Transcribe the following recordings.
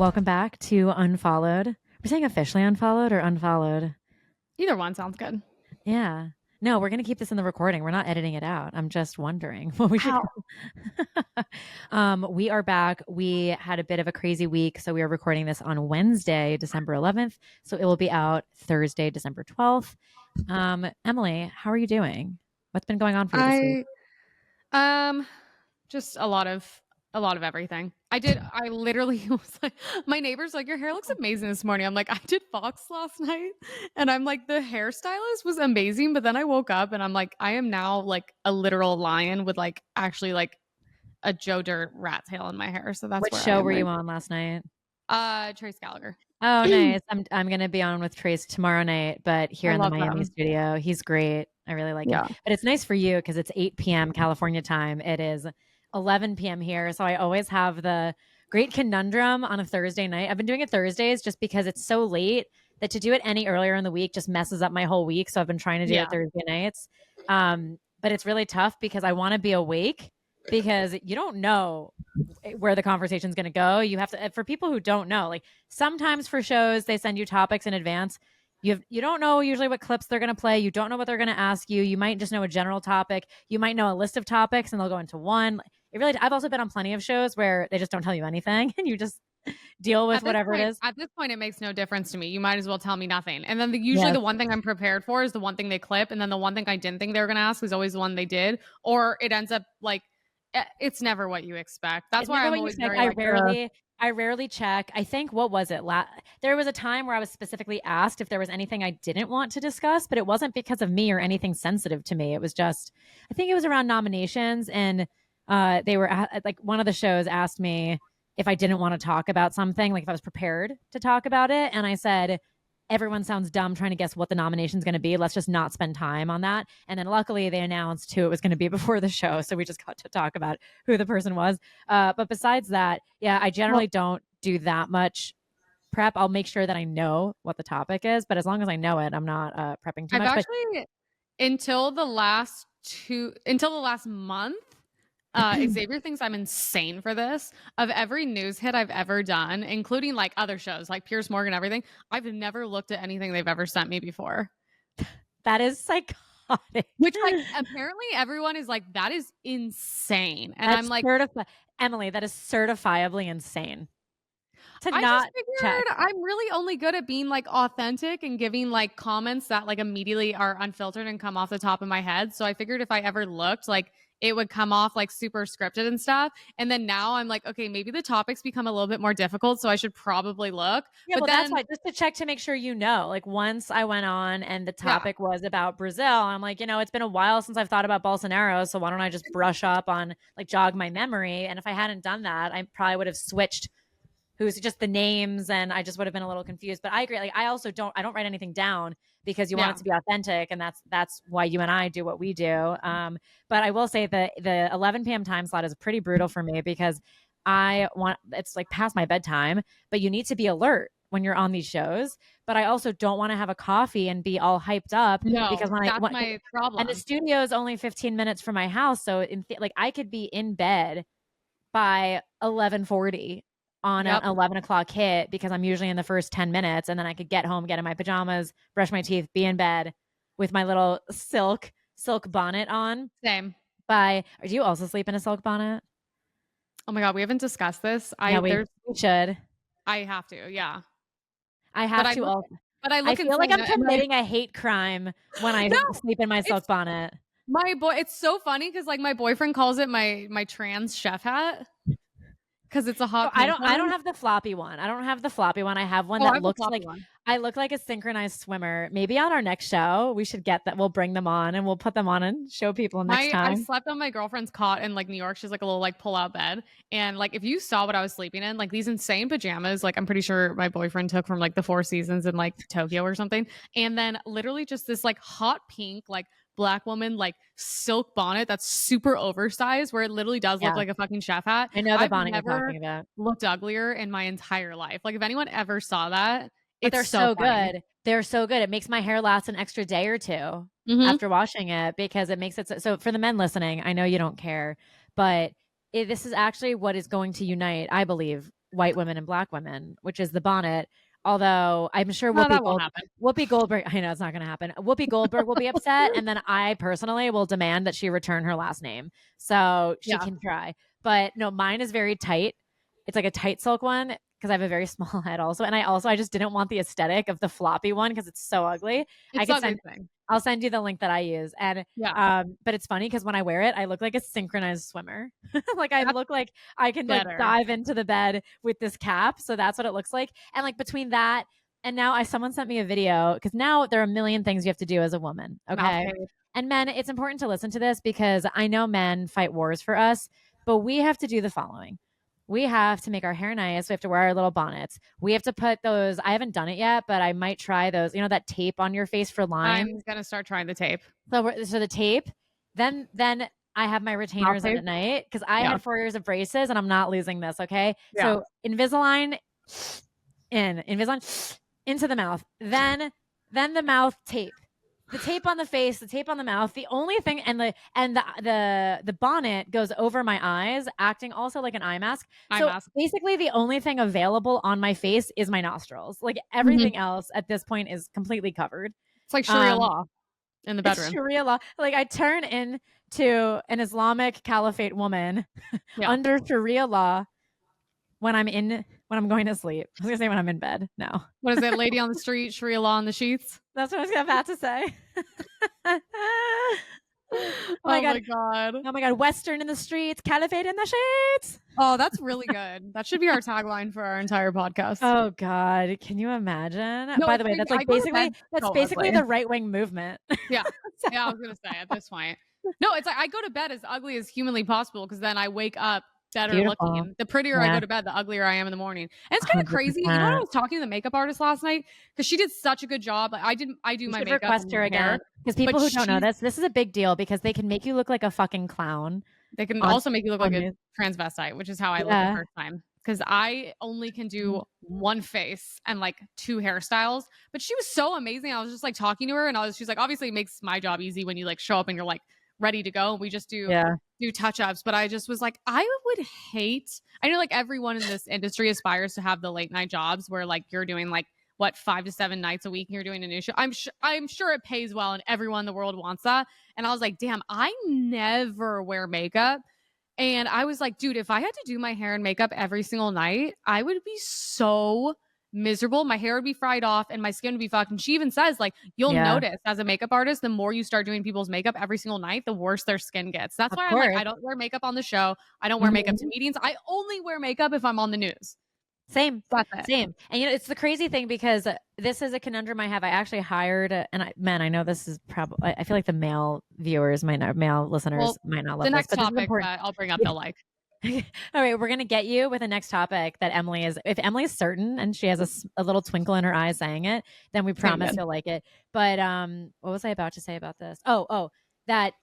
Welcome back to Unfollowed. We're saying officially unfollowed or unfollowed? Either one sounds good. Yeah. No, we're going to keep this in the recording. We're not editing it out. I'm just wondering what we should Wow. call. We are back. We had a bit of a crazy week. So we are recording this on Wednesday, December 11th. So it will be out Thursday, December 12th. Emily, how are you doing? What's been going on for you this week? I just a lot of everything. I literally was like, my neighbor's like, your hair looks amazing this morning. I'm like, I did Fox last night. And I'm like, the hairstylist was amazing. But then I woke up and I'm like, I am now like a literal lion with like actually like a Joe Dirt rat tail in my hair. So that's Which where I show am were right. you on last night? Trace Gallagher. Oh, I nice. I'm gonna be on with Trace tomorrow night, but here in the love Miami them. studio. He's great. I really like him. Yeah. But it's nice for you because it's 8 p.m. California time. It is 11 p.m. here. So I always have the great conundrum on a Thursday night. I've been doing it Thursdays just because it's so late that to do it any earlier in the week just messes up my whole week. So I've been trying to do it Yeah. Thursday nights. But it's really tough because I want to be awake because you don't know where the conversation is going to go. You have to, for people who don't know, like sometimes for shows, they send you topics in advance. You don't know usually what clips they're going to play. You don't know what they're going to ask you. You might just know a general topic. You might know a list of topics and they'll go into one. It really, I've also been on plenty of shows where they just don't tell you anything and you just deal with whatever it is. At this point, it makes no difference to me. You might as well tell me nothing. And then usually Yes. the one thing I'm prepared for is the one thing they clip, and then the one thing I didn't think they were going to ask is always the one they did, or it ends up like it's never what you expect. That's It's why never I'm what you always expect. very like, ugh. I rarely check. I think what was it? There was a time where I was specifically asked if there was anything I didn't want to discuss, but it wasn't because of me or anything sensitive to me. It was just, I think it was around nominations, and they were like one of the shows asked me if I didn't want to talk about something, like if I was prepared to talk about it, and I said, everyone sounds dumb trying to guess what the nomination is going to be. Let's just not spend time on that. And then luckily they announced who it was going to be before the show. So we just got to talk about who the person was. But besides that, yeah, I Well, generally don't do that much prep. I'll make sure that I know what the topic is. But as long as I know it, I'm not prepping too I've much. But actually until the last month. Xavier thinks I'm insane for this. Of every news hit I've ever done, including like other shows like Pierce Morgan, everything, I've never looked at anything they've ever sent me before. that is psychotic. Which, like, apparently everyone is like, that is insane. And I'm That's like, Emily, that is certifiably insane to I just not check. figured I'm really only good at being like authentic and giving like comments that like immediately are unfiltered and come off the top of my head. So I figured if I ever looked, like it would come off like super scripted and stuff. And then now I'm like, okay, maybe the topics become a little bit more difficult. So I should probably look. Yeah, But well, that's then, why just to check to make sure you know. Like once I went on and the yeah, topic was about Brazil, I'm like, it's been a while since I've thought about Bolsonaro, so why don't I just brush up on like jog my memory? And if I hadn't done that, I probably would have switched who's just the names and I just would have been a little confused. But I agree. Like I also don't write anything down because you want yeah. it to be authentic, and that's why you and I do what we do. But I will say that the 11 p.m. time slot is pretty brutal for me because it's like past my bedtime, but you need to be alert when you're on these shows. But I also don't want to have a coffee and be all hyped up because No, that's my and the problem. studio is only 15 minutes from my house. So like I could be in bed by 11:40 on an Yep. 11 o'clock hit because I'm usually in the first 10 minutes, and then I could get home, get in my pajamas, brush my teeth, be in bed with my little silk bonnet on. Same. Do you also sleep in a silk bonnet? Oh my God, we haven't discussed this. Yeah, we should. I have to. Yeah. I But have I to look, also. but I I look feel like insane. I'm committing a hate crime when I No, sleep in my silk it's bonnet. it's so funny because like my boyfriend calls it my trans chef hat because it's a So hot I pink don't I one. don't have the floppy one. I don't have the floppy one. I have one Oh, I that have a looks floppy like one. I look like a synchronized swimmer. Maybe on our next show, we should get that. We'll bring them on and we'll put them on and show people next I time. slept on my girlfriend's cot in like New York. She's like a little like pull out bed. And like if you saw what I was sleeping in, like these insane pajamas, like I'm pretty sure my boyfriend took from like the Four Seasons in like Tokyo or something. And then literally just this like hot pink, like black woman, like silk bonnet that's super oversized where it literally does look Yeah. like a fucking chef hat. I know the I've bonnet you're never talking about. looked uglier in my entire life. Like if anyone ever saw that, But it's they're so so funny. good. They're so good. It makes my hair last an extra day or two Hmm. after washing it because it makes it so for the men listening, I know you don't care, but this is actually what is going to unite, I believe, white women and black women, which is the bonnet. Although I'm sure No, that won't happen. Whoopi Goldberg, I know it's not going to happen. Whoopi Goldberg will be upset, and then I personally will demand that she return her last name, so she can try. But no, mine is very tight. It's like a tight silk one because I have a very small head also, and I just didn't want the aesthetic of the floppy one because it's so ugly. I'll send you the link that I use, and but it's funny because when I wear it, I look like a synchronized swimmer. Like I look like I can like dive into the bed with this cap, so that's what it looks like. And like between that and now, someone sent me a video because now there are a million things you have to do as a woman. Okay, and men, it's important to listen to this because I know men fight wars for us, but we have to do the following. We have to make our hair nice. We have to wear our little bonnets. We have to put those. I haven't done it yet, but I might try those. You know, that tape on your face for lines. I'm gonna start trying the tape. So the tape. Then I have my retainers in at night because I had 4 years of braces and I'm not losing this. Okay, so Invisalign Invisalign into the mouth. Then the mouth tape. The tape on the face, the tape on the mouth. The only thing, and the bonnet goes over my eyes, acting also like an eye mask. Basically, the only thing available on my face is my nostrils. Like everything else at this point is completely covered. It's like Sharia law in the bedroom. Sharia law. Like I turn into an Islamic caliphate woman under Sharia law when I'm going to sleep. I was gonna say when I'm in bed. No. What is it? Lady on the street, Sharia law on the sheets. That's what I was about to say. Oh my god. Oh my god. Western in the streets, caliphate in the sheets. Oh, that's really good. That should be our tagline for our entire podcast. Oh god. Can you imagine? No, by the way, that's like basically the right-wing movement. Yeah. Yeah, I was gonna say at this point. No, it's like I go to bed as ugly as humanly possible because then I wake up better looking. The prettier I go to bed, the uglier I am in the morning. And it's kind of crazy. You know what? I was talking to the makeup artist last night because she did such a good job. Like I do my makeup. Request her again because people who don't know this is a big deal because they can make you look like a fucking clown. They can also make you look like a transvestite, which is how I looked the first time. Because I only can do one face and like 2 hairstyles. But she was so amazing. I was just like talking to her and she's like, obviously it makes my job easy when you like show up and you're like ready to go. We just do touch-ups. But I just was like, I know like everyone in this industry aspires to have the late night jobs where like you're doing like what 5 to 7 nights a week and you're doing a new show. I'm sure it pays well and everyone in the world wants that. And I was like, damn, I never wear makeup. And I was like, dude, if I had to do my hair and makeup every single night, I would be so miserable. My hair would be fried off and my skin would be fucked. And she even says, like, you'll notice as a makeup artist, the more you start doing people's makeup every single night, the worse their skin gets. That's why I'm like, I don't wear makeup on the show. I don't wear makeup to meetings. I only wear makeup if I'm on the news. Same. And you know, it's the crazy thing because this is a conundrum I have. I actually hired, I know this is probably, I feel like the male viewers male listeners might not love the next this, topic that I'll bring up, they'll like. All right, we're gonna get you with the next topic that if Emily is certain and she has a little twinkle in her eye saying it, then we promise you'll like it. But what was I about to say about this? That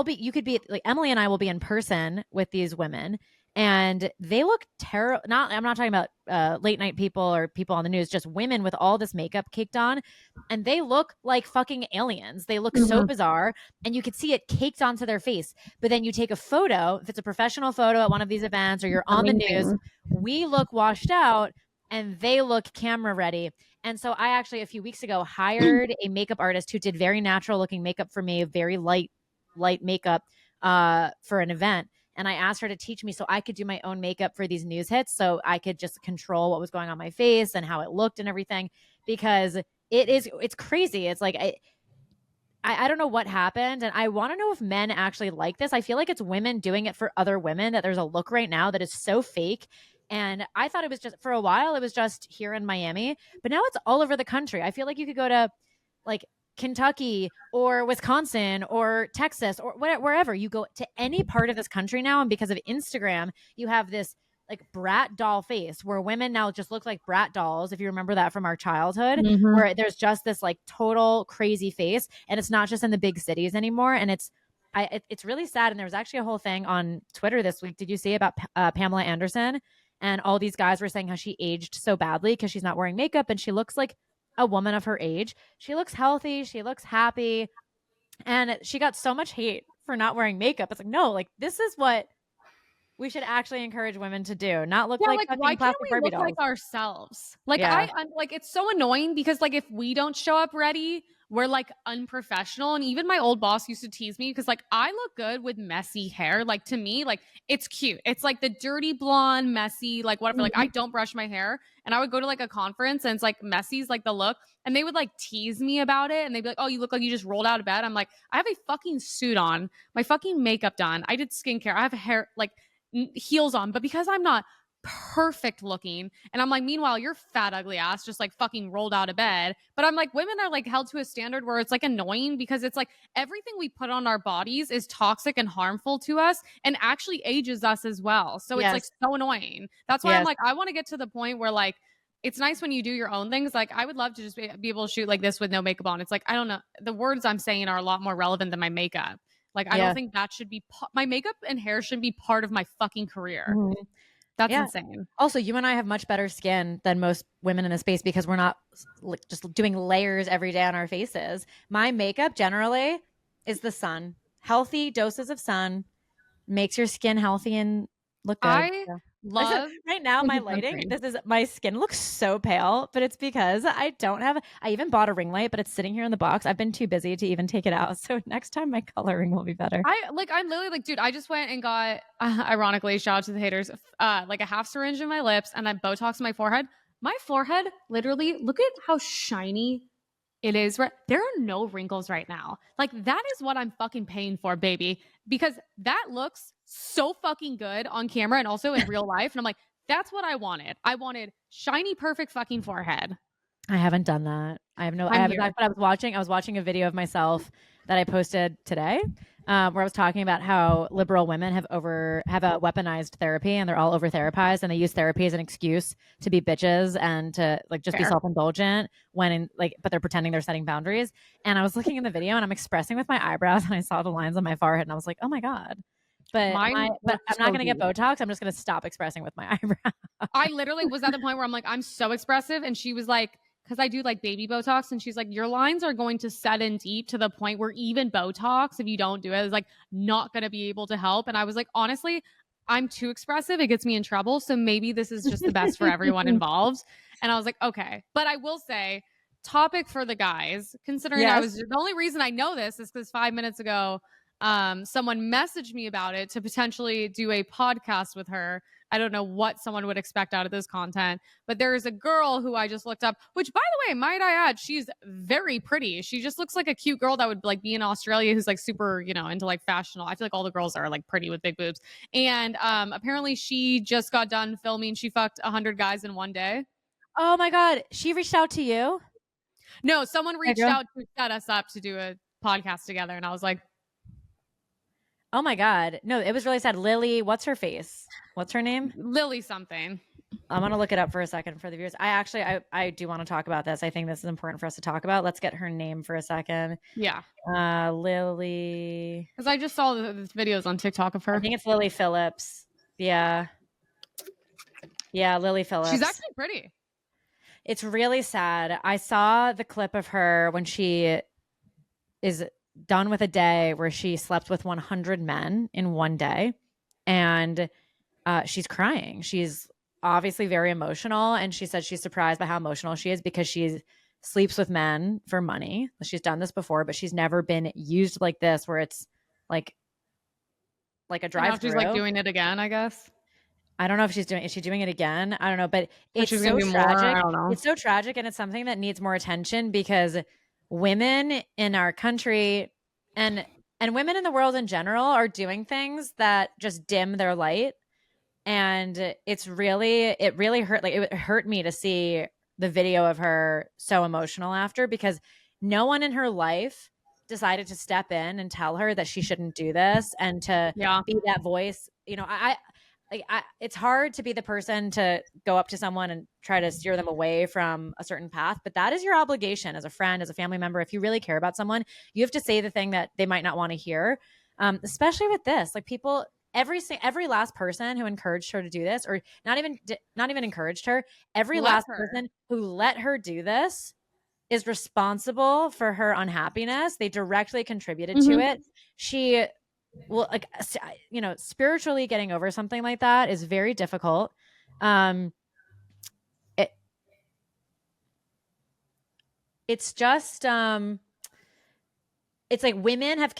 you could be like Emily and I will be in person with these women. And they look terrible. I'm not talking about late night people or people on the news, just women with all this makeup caked on. And they look like fucking aliens. They look so bizarre. And you could see it caked onto their face. But then you take a photo, if it's a professional photo at one of these events or you're on the news, we look washed out and they look camera ready. And so I actually, a few weeks ago, hired a makeup artist who did very natural looking makeup for me, very light makeup for an event. And I asked her to teach me so I could do my own makeup for these news hits. So I could just control what was going on my face and how it looked and everything, because it's crazy. It's like, I don't know what happened. And I want to know if men actually like this. I feel like it's women doing it for other women, that there's a look right now that is so fake. And I thought it was just, for a while, it was just here in Miami, but now it's all over the country. I feel like you could go to like Kentucky or Wisconsin or Texas or wherever you go, to any part of this country now. And because of Instagram, you have this like brat doll face where women now just look like brat dolls. If you remember that from our childhood, where there's just this like total crazy face, and it's not just in the big cities anymore. And it's really sad. And there was actually a whole thing on Twitter this week. Did you see about Pamela Anderson? And all these guys were saying how she aged so badly because she's not wearing makeup and she looks like a woman of her age. She looks healthy. She looks happy. And she got so much hate for not wearing makeup. It's like, no, like this is what we should actually encourage women to do, not look Yeah, like like, why fucking can't plastic we Barbie look like dolls. ourselves? Like, Yeah. I'm like, it's so annoying because, like, if we don't show up ready, we're like unprofessional. And even my old boss used to tease me because, like, I look good with messy hair. Like, to me, like, it's cute. It's like the dirty blonde, messy, like, whatever. Like, I Mhm. don't brush my hair. And I would go to like a conference and it's like messy's like the look. And they would like tease me about it. And they'd be like, oh, you look like you just rolled out of bed. I'm like, I have a fucking suit on, my fucking makeup done. I did skincare. I have hair, like, heels on. But because I'm not perfect looking. And I'm like, meanwhile, you're fat, ugly ass, just like fucking rolled out of bed. But I'm like, women are like held to a standard where it's like annoying because it's like everything we put on our bodies is toxic and harmful to us and actually ages us as well. So it's like Yes. so annoying. That's why I'm Yes. like, I want to get to the point where like, it's nice when you do your own things. Like, I would love to just be able to shoot like this with no makeup on. It's like, I don't know. The words I'm saying are a lot more relevant than my makeup. Like, I don't Yeah. think that should be my makeup and hair shouldn't be part of my fucking career. Mhm. That's Yeah. insane. Also, you and I have much better skin than most women in the space because we're not like just doing layers every day on our faces. My makeup generally is the sun. Healthy doses of sun makes your skin healthy and look good. I Yeah. love Right now, my lighting, sunscreen. this is my skin looks so pale, but it's because I don't have. I even bought a ring light, but it's sitting here in the box. I've been too busy to even take it out. So next time, my coloring will be better. I'm literally like, dude, I just went and got, ironically, shout out to the haters, like a half syringe in my lips and I Botox in my forehead. My forehead, literally, look at how shiny it is. There are no wrinkles right now. Like, that is what I'm fucking paying for, baby, because that looks so fucking good on camera and also in real life. And I'm like, that's what I wanted. I wanted shiny, perfect fucking forehead. I haven't done that. I have no. I I'm haven't. here. But I was watching. I was watching a video of myself that I posted today, where I was talking about how liberal women have a weaponized therapy, and they're all over therapized, and they use therapy as an excuse to be bitches and to like just be Fair. self indulgent when in like, but they're pretending they're setting boundaries. And I was looking in the video, and I'm expressing with my eyebrows, and I saw the lines on my forehead, and I was like, oh my god. Mine But were I'm not so going to get deep. Botox. I'm just going to stop expressing with my eyebrows. I literally was at the point where I'm like, I'm so expressive. And she was like, because I do like baby Botox. And she's like, your lines are going to set in deep to the point where even Botox, if you don't do it, is like not going to be able to help. And I was like, honestly, I'm too expressive. It gets me in trouble. So maybe this is just the best for everyone involved. And I was like, okay. But I will say, topic for the guys, considering Yes. the only reason I know this is because 5 minutes ago, someone messaged me about it to potentially do a podcast with her. I don't know what someone would expect out of this content, but there is a girl who I just looked up, which by the way, might I add, she's very pretty. She just looks like a cute girl that would like be in Australia who's like super, into like fashionable. I feel like all the girls are like pretty with big boobs. And apparently she just got done filming. She fucked 100 guys in one day. Oh my god, she reached out to you. No, someone Hey, reached girl. out to set us up to do a podcast together. And I was like, Oh my god. No, it was really sad. Lily, what's her face? What's her name? Lily something. I'm gonna look it up for a second for the viewers. I do want to talk about this. I think this is important for us to talk about. Let's get her name for a second. Yeah. Lily. Because I just saw the videos on TikTok of her. I think it's Lily Phillips. Yeah. Yeah, Lily Phillips. She's actually pretty. It's really sad. I saw the clip of her when she is done with a day where she slept with 100 men in one day. And she's crying. She's obviously very emotional. And she said she's surprised by how emotional she is because she sleeps with men for money. She's done this before, but she's never been used like this, where it's like a drive-through. She's like doing it again, I guess. I don't know if is she doing it again? I don't know, but it's she's so gonna do tragic. more. I don't know. It's so tragic, and it's something that needs more attention because women in our country and women in the world in general are doing things that just dim their light. And it really hurt. Like, it hurt me to see the video of her so emotional after, because no one in her life decided to step in and tell her that she shouldn't do this and to be that voice. It's hard to be the person to go up to someone and try to steer them away from a certain path, but that is your obligation as a friend, as a family member. If you really care about someone, you have to say the thing that they might not want to hear. Especially with this, like, people, every last person who encouraged her to do this, or not even encouraged her, every last person who let her do this is responsible for her unhappiness. They directly contributed to it. She well, like, spiritually getting over something like that is very difficult. Um, it, it's just, it's like women have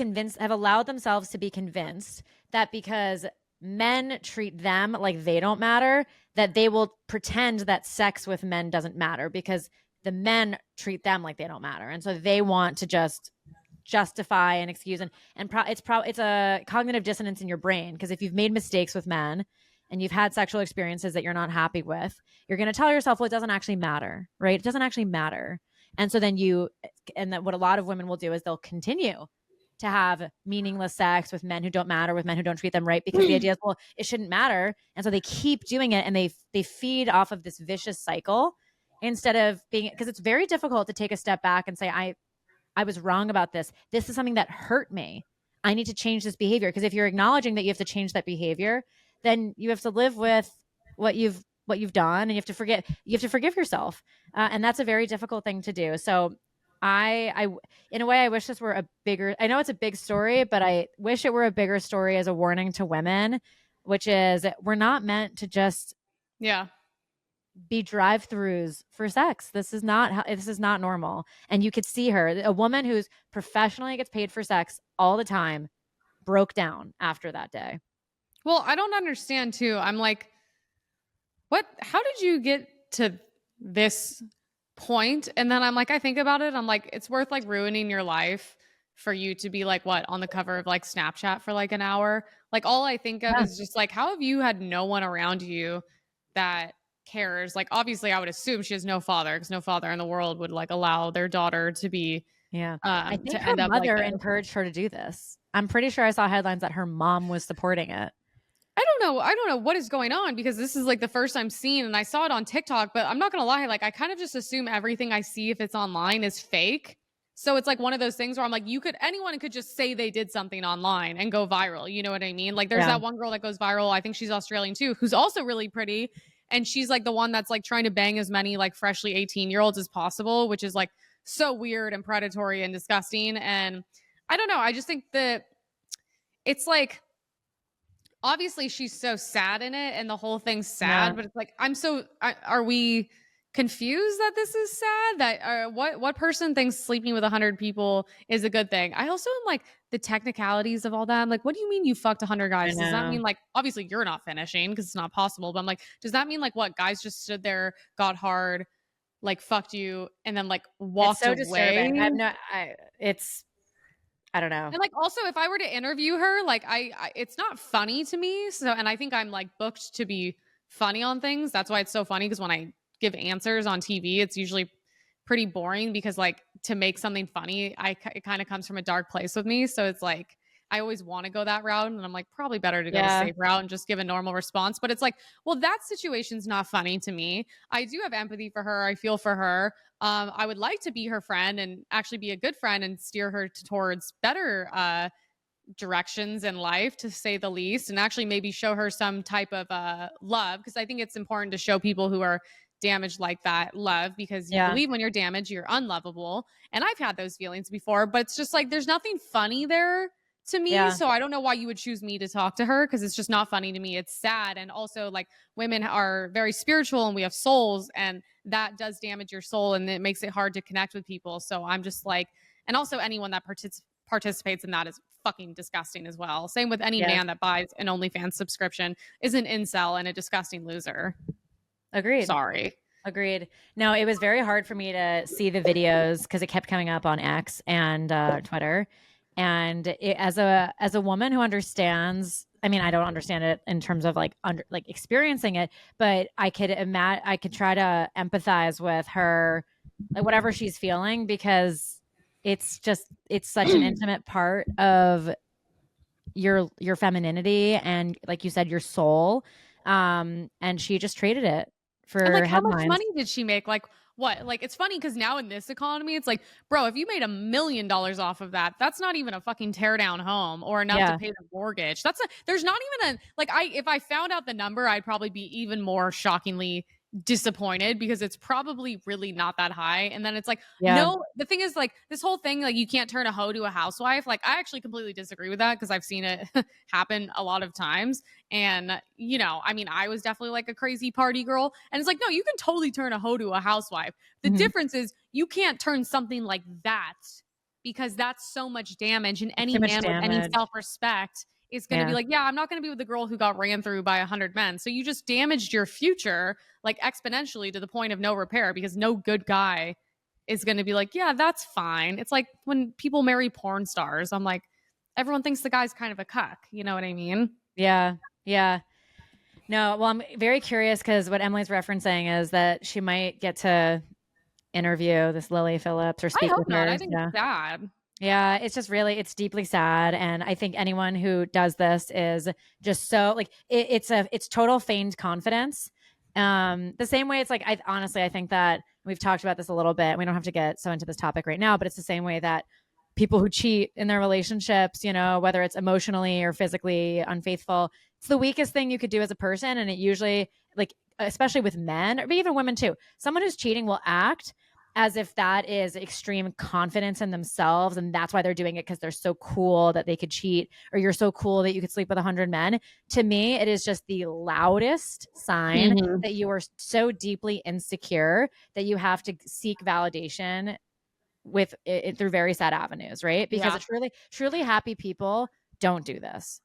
allowed themselves to be convinced that because men treat them like they don't matter, that they will pretend that sex with men doesn't matter because the men treat them like they don't matter. And so they want to just justify and excuse it's a cognitive dissonance in your brain, because if you've made mistakes with men and you've had sexual experiences that you're not happy with, you're going to tell yourself, well, it doesn't actually matter, right? It doesn't actually matter. And so then what a lot of women will do is they'll continue to have meaningless sex with men who don't matter, with men who don't treat them right, because the idea is, well, it shouldn't matter. And so they keep doing it, and they feed off of this vicious cycle instead of being, because it's very difficult to take a step back and say, I was wrong about this. This is something that hurt me. I need to change this behavior. Because if you're acknowledging that you have to change that behavior, then you have to live with what you've done, and you have to forgive yourself, and that's a very difficult thing to do. So I in a way, I wish this were a bigger, I know it's a big story, but I wish it were a bigger story as a warning to women, which is we're not meant to just Yeah. be drive-throughs for sex. This is not normal. And you could see her, a woman who's professionally gets paid for sex all the time, broke down after that day. Well, I don't understand too. I'm like, how did you get to this point? And then I'm like, I think about it. I'm like, it's worth like ruining your life for you to be like, what, on the cover of like Snapchat for like an hour? Like, all I think of Yeah. is just like, how have you had no one around you that cares? Like, obviously, I would assume she has no father, because no father in the world would like allow their daughter to be, Yeah. I think to her end up like mother this. encouraged her to do this. I'm pretty sure I saw headlines that her mom was supporting it. I don't know what is going on, because this is like the first I'm seeing, and I saw it on TikTok, but I'm not gonna lie, like I kind of just assume everything I see, if it's online, is fake. So it's like one of those things where I'm like, anyone could just say they did something online and go viral. You know what I mean? Like there's Yeah. that one girl that goes viral. I think she's Australian too, who's also really pretty. And she's like the one that's like trying to bang as many like freshly 18-year-olds as possible, which is like so weird and predatory and disgusting. And I don't know. I just think that it's like, obviously she's so sad in it and the whole thing's Yeah. sad, but it's like, are we confused that this is sad? That what person thinks sleeping with 100 people is a good thing? I also am like, the technicalities of all that. I'm like, what do you mean you fucked 100 I guys? Does that know. mean like, obviously you're not finishing because it's not possible, but I'm like, does that mean like, what, guys just stood there, got hard, like fucked you, and then like It's walked so away? disturbing. I don't know. And like, also, if I were to interview her, like it's not funny to me. So, and I think I'm like booked to be funny on things. That's why it's so funny, because when I give answers on TV, it's usually pretty boring, because like to make something funny, it kind of comes from a dark place with me. So it's like, I always want to go that route, and I'm like, probably better to go the Yeah. safe route and just give a normal response. But it's like, well, that situation's not funny to me. I do have empathy for her. I feel for her. I would like to be her friend and actually be a good friend and steer her towards better directions in life, to say the least, and actually maybe show her some type of love, because I think it's important to show people who are damaged like that love, because you Yeah. believe when you're damaged, you're unlovable. And I've had those feelings before, but it's just like, there's nothing funny there to me. Yeah. So I don't know why you would choose me to talk to her, because it's just not funny to me. It's sad. And also, like, women are very spiritual and we have souls, and that does damage your soul, and it makes it hard to connect with people. So I'm just like, and also anyone that participates in that is fucking disgusting as well. Same with any Yes. man that buys an OnlyFans subscription is an incel and a disgusting loser. Agreed. Sorry. Agreed. No, it was very hard for me to see the videos because it kept coming up on X and Twitter. And as a woman who understands, I mean, I don't understand it in terms of like experiencing it, but I could try to empathize with her, like whatever she's feeling, because it's such an intimate part of your femininity and, like you said, your soul. And she just traded it And for like, how much headlines. money did she make? Like, what? Like, it's funny because now in this economy, it's like, bro, if you made $1 million off of that, that's not even a fucking tear down home or enough to Yeah. pay the mortgage. There's not even a, like, if I found out the number, I'd probably be even more shockingly disappointed because it's probably really not that high. And then it's like, Yeah. no, the thing is like this whole thing, like you can't turn a hoe to a housewife. Like I actually completely disagree with that because I've seen it happen a lot of times. And, you know, I mean, I was definitely like a crazy party girl. And it's like, no, you can totally turn a hoe to a housewife. The Mhm. difference is you can't turn something like that because that's so much damage. And It's any too much man with any damage. self respect is going to be Yeah. like, yeah, I'm not going to be with the girl who got ran through by 100 men. So you just damaged your future like exponentially to the point of no repair because no good guy is going to be like, yeah, that's fine. It's like when people marry porn stars, I'm like, everyone thinks the guy's kind of a cuck. You know what I mean? Yeah. Yeah. No, well, I'm very curious because what Emily's referencing is that she might get to interview this Lily Phillips or I speak hope with not. her. I think Yeah. it's sad. Yeah, it's just really it's deeply sad, and I think anyone who does this is just so like it's total feigned confidence. The same way it's like I honestly I think that we've talked about this a little bit. We don't have to get so into this topic right now, but it's the same way that people who cheat in their relationships, you know, whether it's emotionally or physically unfaithful, it's the weakest thing you could do as a person, and it usually like especially with men or even women too. Someone who's cheating will act as if that is extreme confidence in themselves and that's why they're doing it because they're so cool that they could cheat or you're so cool that you could sleep with 100 men. To me it is just the loudest sign Mm-hmm. that you are so deeply insecure that you have to seek validation with it through very sad avenues, right? Because Yeah. it truly happy people don't do this,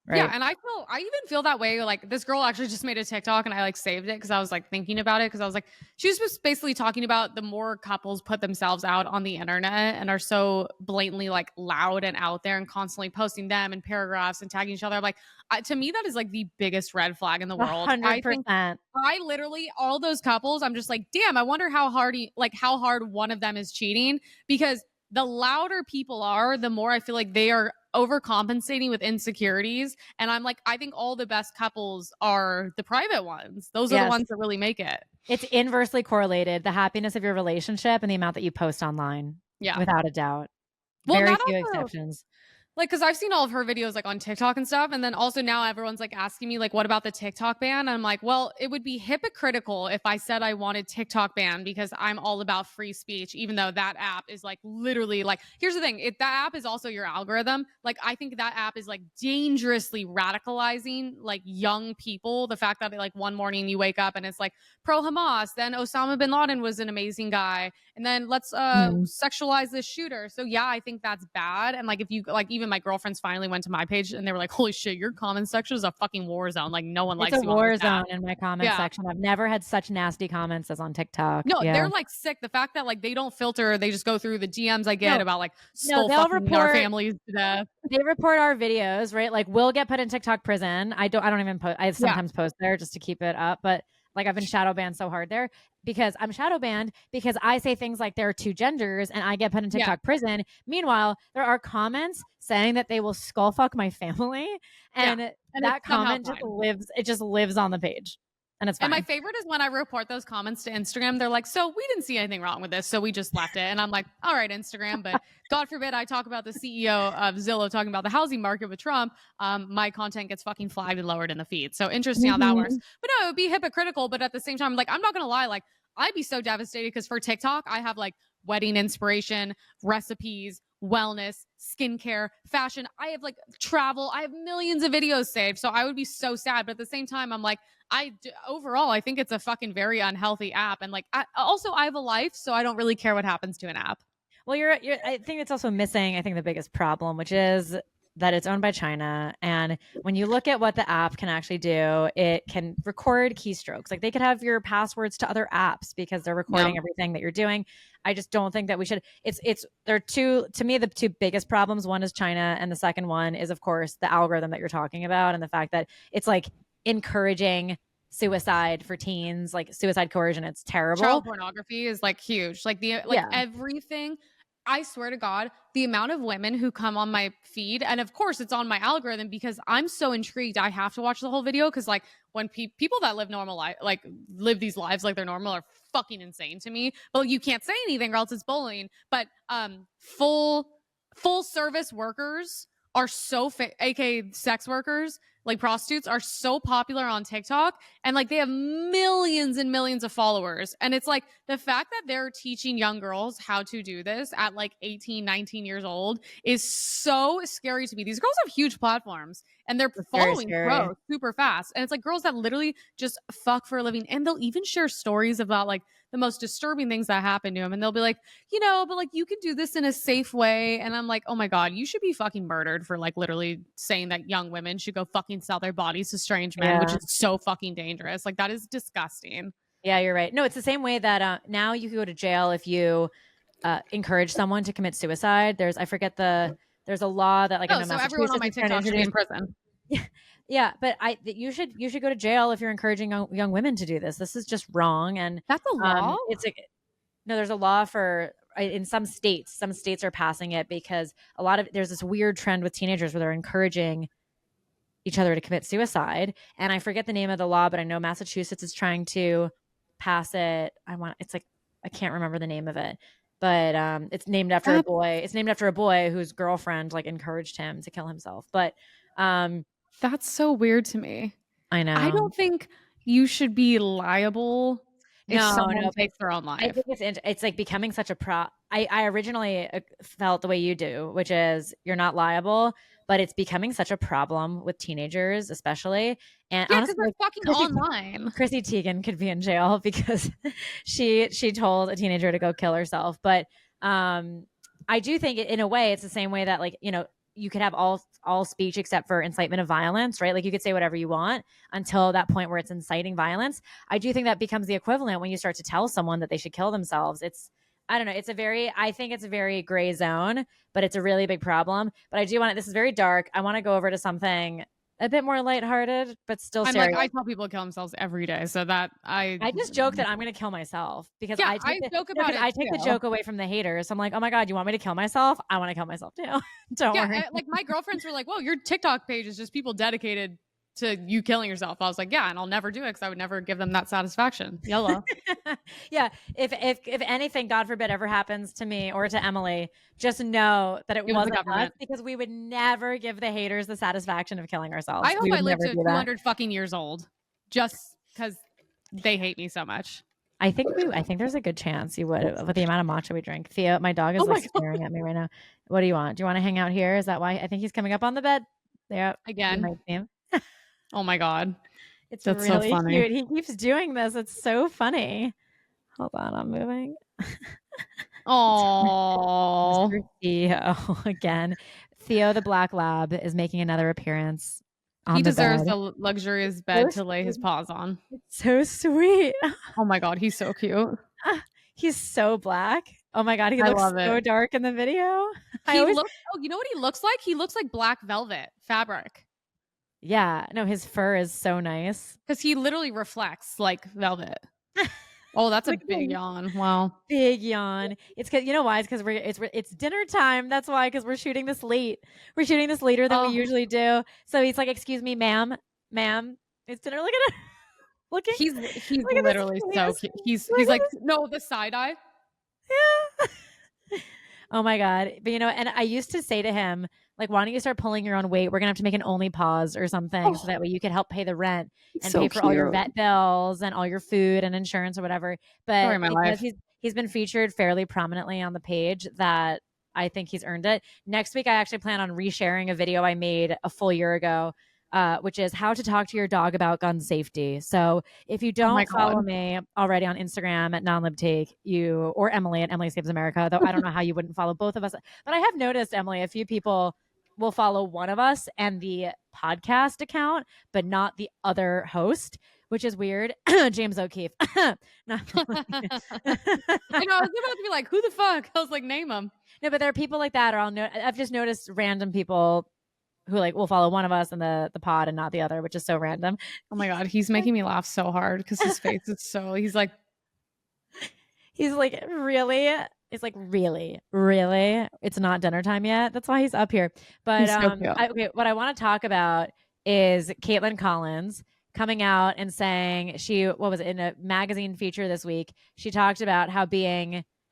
Yeah, right? and I even feel that way. Like this girl actually just made a TikTok and I like saved it because I was like thinking about it because I was like, she was just basically talking about the more couples put themselves out on the internet and are so blatantly like loud and out there and constantly posting them in paragraphs and tagging each other. I'm like, to me, that is like the biggest red flag in the A world. hundred I think percent. I literally all those couples, I'm just like, damn, I wonder how hard how hard one of them is cheating because the louder people are, the more I feel like they are overcompensating with insecurities. And I'm like, I think all the best couples are the private ones. Those are the Yes, ones that really make it. it's inversely correlated, the happiness of your relationship and the amount that you post online, Yeah. without a doubt. Well, Very not few also exceptions. like, because I've seen all of her videos like on TikTok and stuff. And then also now everyone's like asking me, like, what about the TikTok ban? And I'm like, well, it would be hypocritical if I said I wanted TikTok ban because I'm all about free speech, even though that app is like literally like, here's the thing, that app is also your algorithm. Like, I think that app is like dangerously radicalizing like young people. The fact that like one morning you wake up and it's like pro Hamas, then Osama bin Laden was an amazing guy. And then let's Mhm. sexualize this shooter. So yeah, I think that's bad. And like if you like even my girlfriends finally went to my page and they were like, holy shit, your comment section is a fucking war zone. Like no one It's likes a you on this war app. zone in my comment Yeah. section. I've never had such nasty comments as on TikTok. No, Yeah. they're like sick. The fact that like they don't filter, they just go through the DMs I get No, about like no, skull fucking our families to death. they report our videos, right? Like we'll get put in TikTok prison. I don't even post. I Yeah. sometimes post there just to keep it up, but like I've been shadow banned so hard there because I'm shadow banned because I say things like there are two genders and I get put in Yeah. TikTok prison. Meanwhile, there are comments saying that they will skull fuck my family, Yeah. and And it's that somehow comment just fine. lives. It just lives on the page, and it's And my fine. favorite is when I report those comments to Instagram. They're like, so we didn't see anything wrong with this. So we just left it. And I'm like, all right, Instagram. But God forbid I talk about the CEO of Zillow talking about the housing market with Trump. My content gets fucking flagged and lowered in the feed. So interesting how that works. Mhm. But no, it would be hypocritical. But at the same time, like, I'm not going to lie. Like, I'd be so devastated because for TikTok, I have like wedding inspiration, recipes, wellness, skincare, fashion. I have like travel. I have millions of videos saved. So I would be so sad. But at the same time, I'm like, overall, I think it's a fucking very unhealthy app. And like, I have a life, so I don't really care what happens to an app. Well, I think it's also missing, I think, the biggest problem, which is that it's owned by China. And when you look at what the app can actually do, it can record keystrokes. Like they could have your passwords to other apps because they're Yeah. recording everything that you're doing. I just don't think that we should. There are two, to me, the two biggest problems. One is China, and the second one is, of course, the algorithm that you're talking about and the fact that it's like encouraging suicide for teens, like suicide coercion. It's terrible. Child pornography is like huge. Like Yeah. everything. I swear to God, the amount of women who come on my feed, and of course it's on my algorithm because I'm so intrigued. I have to watch the whole video because like when people that live normal life, like live these lives like they're normal, are fucking insane to me. But you can't say anything or else it's bullying. But full service workers are so aka sex workers. like prostitutes are so popular on TikTok, and like they have millions and millions of followers. And it's like the fact that they're teaching young girls how to do this at like 18, 19 years old is so scary to me. These girls have huge platforms and their It's very following scary. grows super fast. And it's like girls that literally just fuck for a living. And they'll even share stories about like the most disturbing things that happen to them. And they'll be like, you know, but like you can do this in a safe way. And I'm like, oh my God, you should be fucking murdered for like literally saying that young women should go fucking sell their bodies to strange men, which Yeah. is so fucking dangerous. Like that is disgusting. Yeah, you're right. No, it's the same way that now you can go to jail if you encourage someone to commit suicide. There's there's a law that like I Oh, know so everyone on Massachusetts my is trying to TikTok should be introduce. in prison. Yeah, but you should go to jail if you're encouraging young women to do this. This is just wrong, and That's a law? it's a no. There's a law for in some states. Some states are passing it because there's this weird trend with teenagers where they're encouraging each other to commit suicide. And I forget the name of the law, but I know Massachusetts is trying to pass it. It's like, I can't remember the name of it, but it's named after a boy. It's named after a boy whose girlfriend like encouraged him to kill himself. But That's so weird to me. I know. I don't think you should be liable if someone No, takes their own I life. think it's like becoming such a I originally felt the way you do, which is you're not liable, but it's becoming such a problem with teenagers, especially. And Yeah, honestly, because they're like, fucking online. Chrissy Teigen could be in jail because she told a teenager to go kill herself. But I do think in a way it's the same way that like you could have all speech except for incitement of violence, right? Like you could say whatever you want until that point where it's inciting violence. I do think that becomes the equivalent when you start to tell someone that they should kill themselves. I don't know. I think it's a very gray zone, but it's a really big problem. But I do want this is very dark. I want to go over to something a bit more lighthearted, but still serious. I tell people to kill themselves every day. So that I just joke that I'm going to kill myself because yeah, I take the joke away from the haters. I'm like, oh my God, you want me to kill myself? I want to kill myself too. Don't worry. Like my girlfriends were like, whoa, your TikTok page is just people dedicated to you killing yourself. I was like, yeah, and I'll never do it because I would never give them that satisfaction. YOLO. Yeah. If anything, God forbid, ever happens to me or to Emily, just know that it wasn't us because we would never give the haters the satisfaction of killing ourselves. I hope I live to 200 fucking years old just because they hate me so much. I think there's a good chance you would with the amount of matcha we drink. Theo, my dog is staring at me right now. What do you want? Do you want to hang out here? Is that why? I think he's coming up on the bed. There again. Oh my God. That's really so funny. Cute. He keeps doing this. It's so funny. Hold on, I'm moving. Oh, Theo again. Theo the Black Lab is making another appearance. He deserves a luxurious bed to lay his paws on. It's so sweet. Oh my God, he's so cute. He's so black. Oh my God, he looks so dark in the video. You know what he looks like? He looks like black velvet fabric. Yeah, no, his fur is so nice. Because he literally reflects like velvet. Oh, that's a big yawn. Wow. Big yawn. It's because you know why? It's because it's dinner time. That's why, because we're shooting this late. We're shooting this later than we usually do. So he's like, excuse me, ma'am. It's dinner. Look at him. Look at he's literally so cute. He's like, no, the side eye. Yeah. Oh my God. But and I used to say to him, like, why don't you start pulling your own weight? We're gonna have to make an OnlyPause or something so that way you can help pay the rent and pay for all your vet bills and all your food and insurance or whatever. But because he's been featured fairly prominently on the page, that I think he's earned it. Next week, I actually plan on resharing a video I made a full year ago, which is how to talk to your dog about gun safety. So if you don't follow me already on Instagram at nonlibtake, or Emily at Emily Saves America, though I don't know how you wouldn't follow both of us. But I have noticed, Emily, a few people will follow one of us and the podcast account, but not the other host, which is weird. James O'Keefe. I know, I was about to be like, who the fuck? I was like, name them. No, but there are people like that, or I've just noticed random people who like will follow one of us and the pod and not the other, which is so random. Oh my God, he's making me laugh so hard because his face is so. He's like, really. It's like, really? It's not dinner time yet. That's why he's up here. But what I want to talk about is Caitlin Collins coming out and saying in a magazine feature this week, she talked about how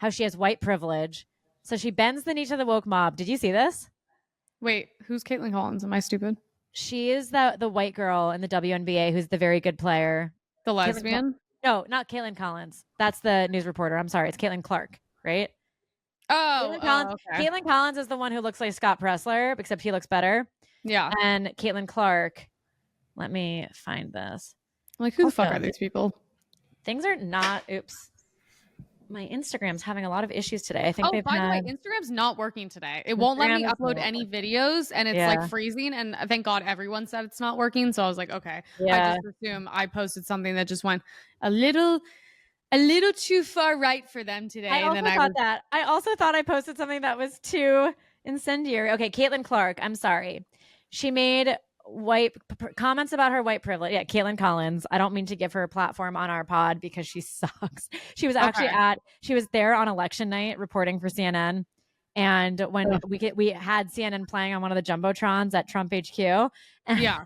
she has white privilege. So she bends the knee to the woke mob. Did you see this? Wait, who's Caitlin Collins? Am I stupid? She is the white girl in the WNBA who's the very good player. The Caitlin lesbian? No, not Caitlin Collins. That's the news reporter. I'm sorry. It's Caitlin Clark, right? Okay. Caitlin Collins is the one who looks like Scott Pressler, except he looks better. Yeah. And Caitlin Clark, let me find this. Like, who the fuck Also, are these people? things are not, oops. My Instagram's having a lot of issues today. I think Oh, they've by the way, had Instagram's not working today. It won't let me Instagram is upload not any working. videos, and it's like Yeah. freezing. And thank God everyone said it's not working. So I was like, okay. I Yeah. just assume I posted something that just went a little too far right for them today. I And also then thought that. I also thought I posted something that was too incendiary. Okay, Caitlin Clark. I'm sorry. She made comments about her white privilege. Yeah, Caitlin Collins. I don't mean to give her a platform on our pod because she sucks. She was actually okay. she was there on election night reporting for CNN. And when we had CNN playing on one of the jumbotrons at Trump HQ, and, Yeah.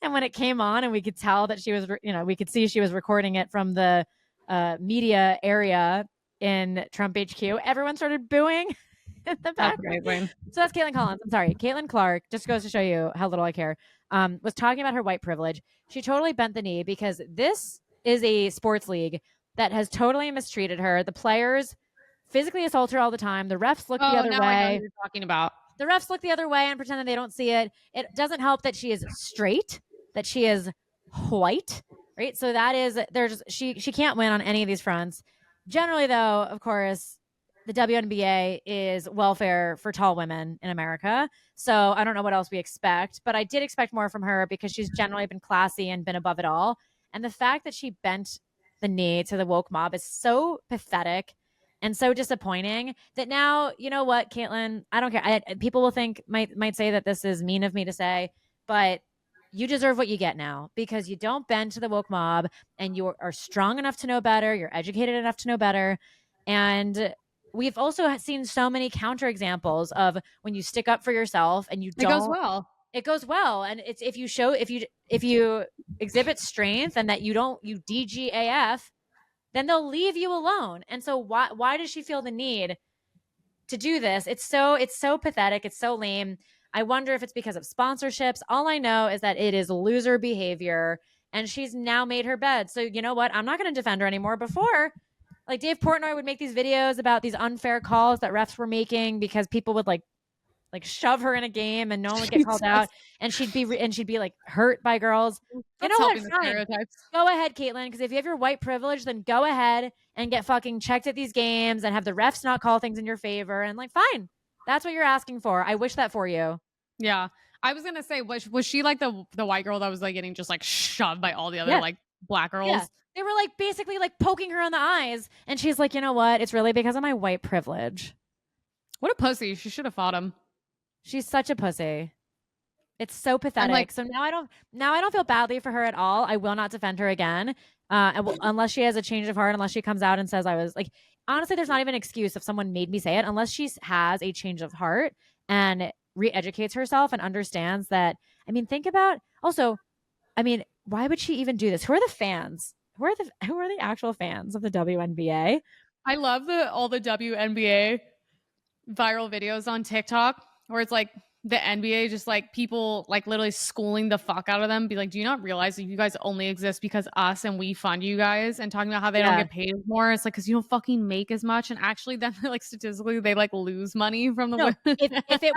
and when it came on, and we could tell that she was, we could see she was recording it from the media area in Trump HQ, everyone started booing in the That's background. amazing. So that's Caitlin Collins. I'm sorry. Caitlin Clark, just goes to show you how little I care, was talking about her white privilege. She totally bent the knee because this is a sports league that has totally mistreated her. The players physically assault her all the time. The refs look the Oh, other now I know way. who you're talking about. The refs look the other way and pretend that they don't see it. It doesn't help that she is straight, that she is white, right? So that is she can't win on any of these fronts. Generally, though, of course, the WNBA is welfare for tall women in America. So I don't know what else we expect, but I did expect more from her because she's generally been classy and been above it all. And the fact that she bent the knee to the woke mob is so pathetic and so disappointing that now, you know what, Caitlin, I don't care. People will think might say that this is mean of me to say, but you deserve what you get now because you don't bend to the woke mob and you are strong enough to know better. You're educated enough to know better. And we've also seen so many counterexamples of when you stick up for yourself and you It goes don't, well. it goes well. And it's if you exhibit strength and that you DGAF, then they'll leave you alone. And so why does she feel the need to do this? It's so pathetic. It's so lame. I wonder if it's because of sponsorships. All I know is that it is loser behavior and she's now made her bed. So you know what? I'm not going to defend her anymore. Before, like Dave Portnoy would make these videos about these unfair calls that refs were making because people would like shove her in a game and no one would get called out and she'd be like hurt by girls. That's You know what? helping the Fine. stereotypes. Go ahead, Caitlin, because if you have your white privilege, then go ahead and get fucking checked at these games and have the refs not call things in your favor. And like, fine. That's what you're asking for. I wish that for you. Yeah. I was gonna say, was she like the white girl that was like getting just like shoved by all the other like black girls? Yeah. They were like basically like poking her on the eyes. And she's like, you know what? It's really because of my white privilege. What a pussy. She should have fought him. She's such a pussy. It's so pathetic. Like, so now I don't feel badly for her at all. I will not defend her again. Unless she has a change of heart, unless she comes out and says I was like, honestly, there's not even an excuse if someone made me say it, unless she has a change of heart and re-educates herself and understands that. I mean, think about also, I mean, why would she even do this? Who are the fans? Who are the actual fans of the WNBA? I love all the WNBA viral videos on TikTok where it's like the NBA just like people like literally schooling the fuck out of them, be like, do you not realize that you guys only exist because us and we fund you guys, and talking about how they don't get paid more. It's like because you don't fucking make as much, and actually then like statistically they like lose money from the women. If it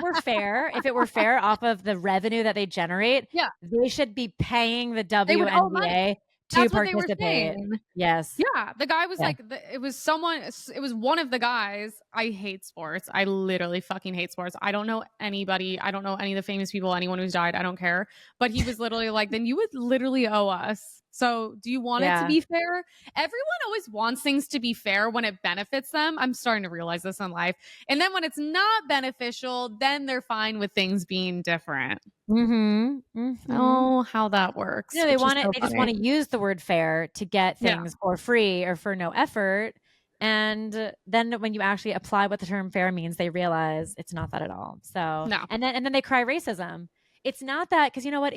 were fair off of the revenue that they generate, they should be paying the WNBA to participate. Yes. Yeah. The guy was like, it was one of the guys. I hate sports. I literally fucking hate sports. I don't know anybody. I don't know any of the famous people, anyone who's died. I don't care. But he was literally like, then you would literally owe us. So do you want it to be fair? Everyone always wants things to be fair when it benefits them. I'm starting to realize this in life. And then when it's not beneficial, then they're fine with things being different. Oh, how that works. Yeah, they want it. They just want to use the word fair to get things for free or for no effort. And then when you actually apply what the term fair means, they realize it's not that at all. So no. And then they cry racism. It's not that, because you know what?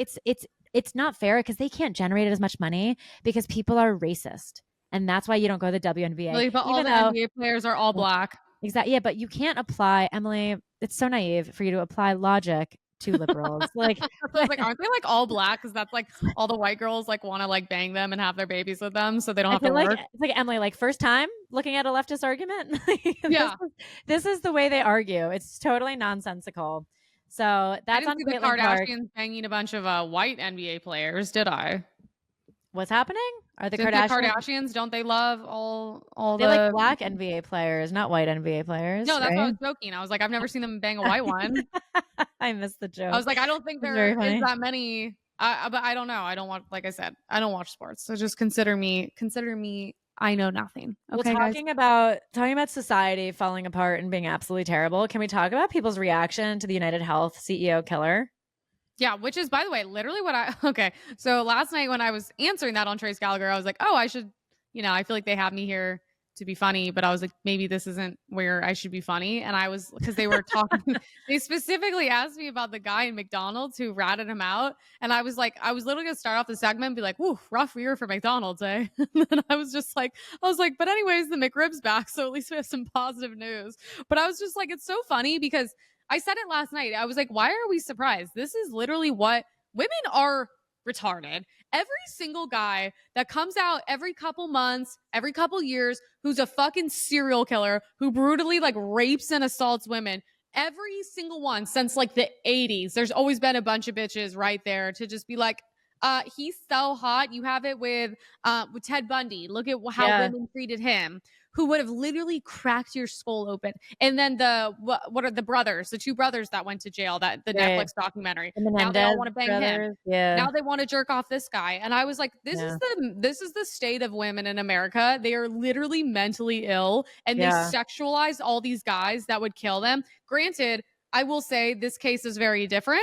It's not fair because they can't generate as much money because people are racist. And that's why you don't go to the WNBA. Really, but all the NBA players are all black. Exactly. Yeah, but you can't apply, Emily, it's so naive for you to apply logic two liberals. Like, So I was like, aren't they like all black? Because that's like all the white girls like want to like bang them and have their babies with them, so they don't I have to feel like work. it's like Emily, like first time looking at a leftist argument. Yeah, This is the way they argue. It's totally nonsensical. So I that's didn't on see the Caitlin Clark. Kardashians banging a bunch of white NBA players, did I? What's happening? Are the Didn't the Kardashians? Kardashians? Don't they love all They like the? black NBA players, not white NBA players, No, that's why I right? was joking. I was like, I've never seen them bang a white one. I missed the I was joke. like, I don't think It's there very is funny. that many. But I don't know. I don't watch. Like I said, I don't watch sports. So just consider me. I know nothing. Well, Okay, guys. talking about society falling apart and being absolutely terrible, can we talk about people's reaction to the United Health CEO killer? Yeah, which is, by the way, literally what I. Okay, so last night when I was answering that on Trace Gallagher, I was like, oh, I should. I feel like they have me here to be funny, but I was like, maybe this isn't where I should be funny. And I was, because they were talking, they specifically asked me about the guy in McDonald's who ratted him out. And I was like, I was literally gonna start off the segment and be like, whoo, rough year for McDonald's, eh? And then I was like, but anyways, the McRib's back. So at least we have some positive news. But I was just like, it's so funny because I said it last night. I was like, why are we surprised? This is literally what women are retarded. Every single guy that comes out every couple months, every couple years, who's a fucking serial killer, who brutally like rapes and assaults women, every single one since like the 80s, there's always been a bunch of bitches right there to just be like, he's so hot. You have it with Ted Bundy. Look at how Yeah. women treated him, who would have literally cracked your skull open. And then what are the brothers, the two brothers that went to jail, that the Right. Netflix documentary. The Now they all Menendez want to bang him. brothers. Yeah. Now they want to jerk off this guy. And I was like, this Yeah. is the state of women in America. They are literally mentally ill, and Yeah. they sexualize all these guys that would kill them. Granted, I will say this case is very different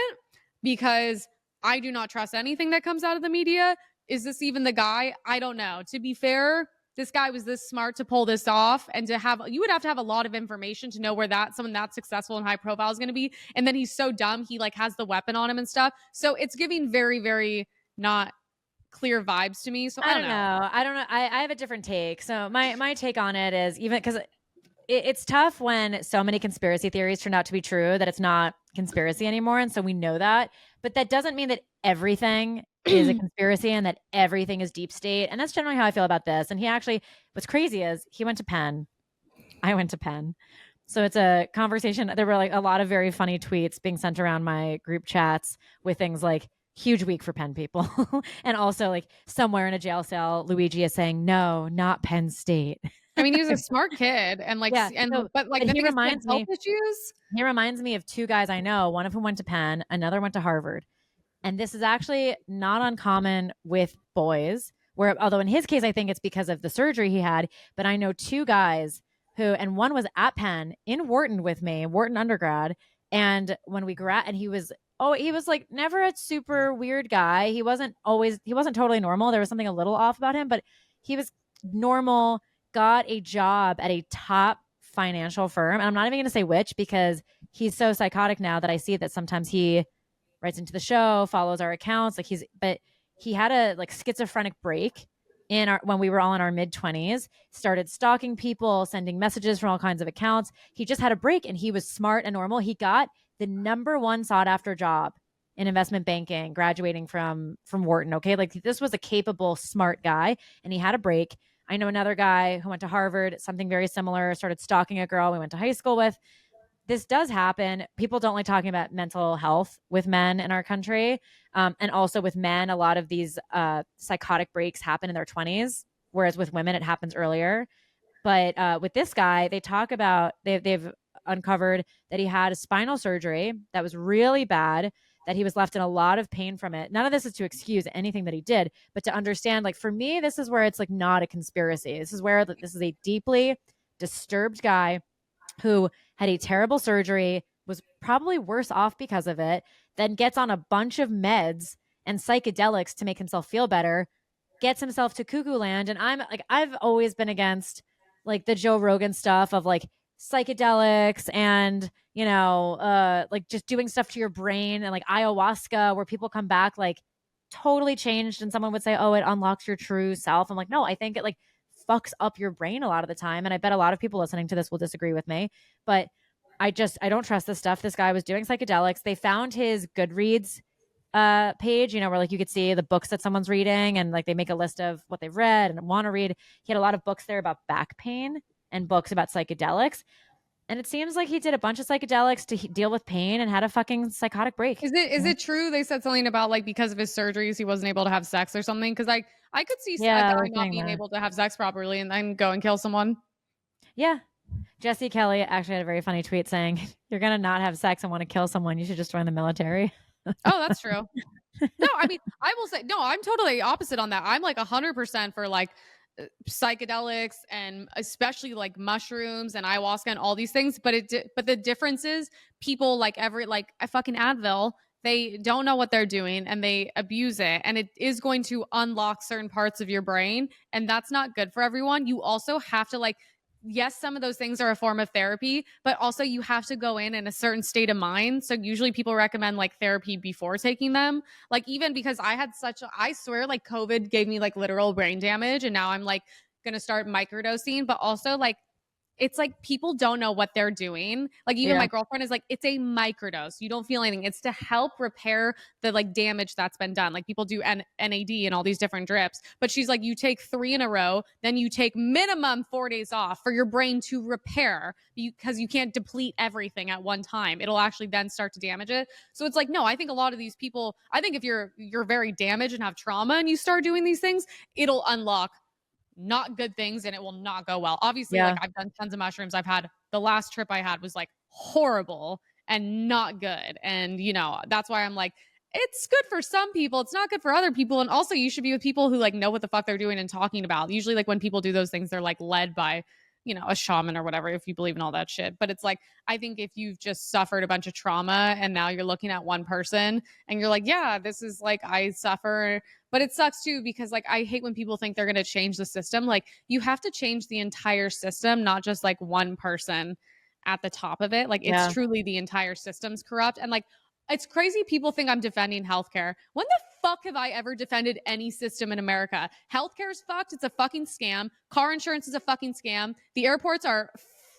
because I do not trust anything that comes out of the media. Is this even the guy? I don't know. To be fair, this guy was this smart to pull this off, and you would have to have a lot of information to know where someone that successful and high profile is going to be. And then he's so dumb, he like has the weapon on him and stuff. So it's giving very, very not clear vibes to me. So I don't know. I don't know. I have a different take. So my take on it is, even because it's tough when so many conspiracy theories turn out to be true that it's not conspiracy anymore. And so we know that. But that doesn't mean that everything is a conspiracy and that everything is deep state. And that's generally how I feel about this. And what's crazy is he went to Penn. I went to Penn. So it's a conversation. There were like a lot of very funny tweets being sent around my group chats with things like, huge week for Penn people. And also like somewhere in a jail cell, Luigi is saying, no, not Penn State. I mean, he was a smart kid, and like, Yeah, but like, but then he he has reminds health me. issues. He reminds me of two guys I know, one of whom went to Penn, another went to Harvard. And this is actually not uncommon with boys, where, although in his case, I think it's because of the surgery he had, but I know two guys and one was at Penn in Wharton with me, Wharton undergrad. And when we he was like never a super weird guy. He wasn't totally normal. There was something a little off about him, but he was normal, got a job at a top financial firm. And I'm not even going to say which, because he's so psychotic now that I see that sometimes he writes into the show, follows our accounts. But he had a like schizophrenic break when we were all in our mid 20s, started stalking people, sending messages from all kinds of accounts. He just had a break and he was smart and normal. He got the number one sought after job in investment banking, graduating from Wharton. Okay. Like this was a capable, smart guy, and he had a break. I know another guy who went to Harvard, something very similar, started stalking a girl we went to high school with. This does happen. People don't like talking about mental health with men in our country. And also with men, a lot of these psychotic breaks happen in their 20s, whereas with women, it happens earlier. But with this guy, they talk about, they've uncovered that he had a spinal surgery that was really bad, that he was left in a lot of pain from it. None of this is to excuse anything that he did, but to understand, like, for me, this is where it's like not a conspiracy. This is where this is a deeply disturbed guy who had a terrible surgery, was probably worse off because of it, then gets on a bunch of meds and psychedelics to make himself feel better, gets himself to cuckoo land. And I've always been against like the Joe Rogan stuff of like psychedelics and, like just doing stuff to your brain, and like ayahuasca, where people come back like totally changed. And someone would say, oh, it unlocks your true self. I'm like, no, I think it like fucks up your brain a lot of the time. And I bet a lot of people listening to this will disagree with me, but I don't trust this stuff. This guy was doing psychedelics. They found his Goodreads page, you know, where like you could see the books that someone's reading and like they make a list of what they've read and want to read. He had a lot of books there about back pain and books about psychedelics. And it seems like he did a bunch of psychedelics to deal with pain and had a fucking psychotic break. Is it true they said something about like because of his surgeries he wasn't able to have sex or something? Because I could see a Yeah, guy they're not saying being that. able to have sex properly and then go and kill someone. Yeah. Jesse Kelly actually had a very funny tweet saying, "You're gonna not have sex and want to kill someone. You should just join the military." Oh, that's true. No, I mean, I will say, no, I'm totally opposite on that. I'm like 100% for like psychedelics and especially like mushrooms and ayahuasca and all these things. But the difference is people like like a fucking Advil, they don't know what they're doing and they abuse it. And it is going to unlock certain parts of your brain. And that's not good for everyone. You also have to like, yes, some of those things are a form of therapy, but also you have to go in a certain state of mind. So usually people recommend like therapy before taking them. Like even because I swear like COVID gave me like literal brain damage and now I'm like going to start microdosing, but also like it's like people don't know what they're doing. Like even Yeah. my girlfriend is like, it's a microdose. You don't feel anything. It's to help repair the like damage that's been done. Like people do NAD and all these different drips. But she's like, you take 3 in a row, then you take minimum 4 days off for your brain to repair because you can't deplete everything at one time. It'll actually then start to damage it. So it's like, no, I think a lot of these people, I think if you're very damaged and have trauma and you start doing these things, it'll unlock not good things and it will not go well. Obviously, like Yeah. I've done tons of mushrooms. I've had the last trip I had was like horrible and not good. And, you know, that's why I'm like, it's good for some people. It's not good for other people. And also, you should be with people who like know what the fuck they're doing and talking about. Usually, like when people do those things, they're like led by, you know, a shaman or whatever, if you believe in all that shit. But it's like, I think if you've just suffered a bunch of trauma and now you're looking at one person and you're like, yeah, this is like, I suffer. But it sucks too because like I hate when people think they're going to change the system. Like you have to change the entire system, not just like one person at the top of it. Like it's Yeah. truly the entire system's corrupt. And like it's crazy people think I'm defending healthcare. When the fuck have I ever defended any system in America? Healthcare is fucked. It's a fucking scam. Car insurance is a fucking scam. The airports are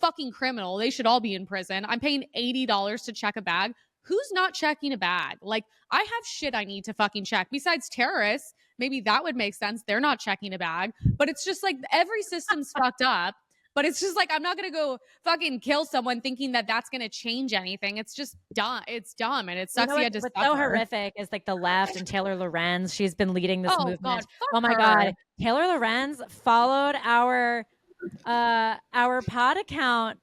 fucking criminal. They should all be in prison. I'm paying $80 to check a bag. Who's not checking a bag? Like, I have shit I need to fucking check. Besides terrorists, maybe that would make sense. They're not checking a bag. But it's just like every system's fucked up. But it's just like, I'm not going to go fucking kill someone thinking that that's going to change anything. It's just dumb. It's dumb. And it sucks. What's so horrific is like the left and Taylor Lorenz. She's been leading this movement. God, oh my her. God. Taylor Lorenz followed our pod account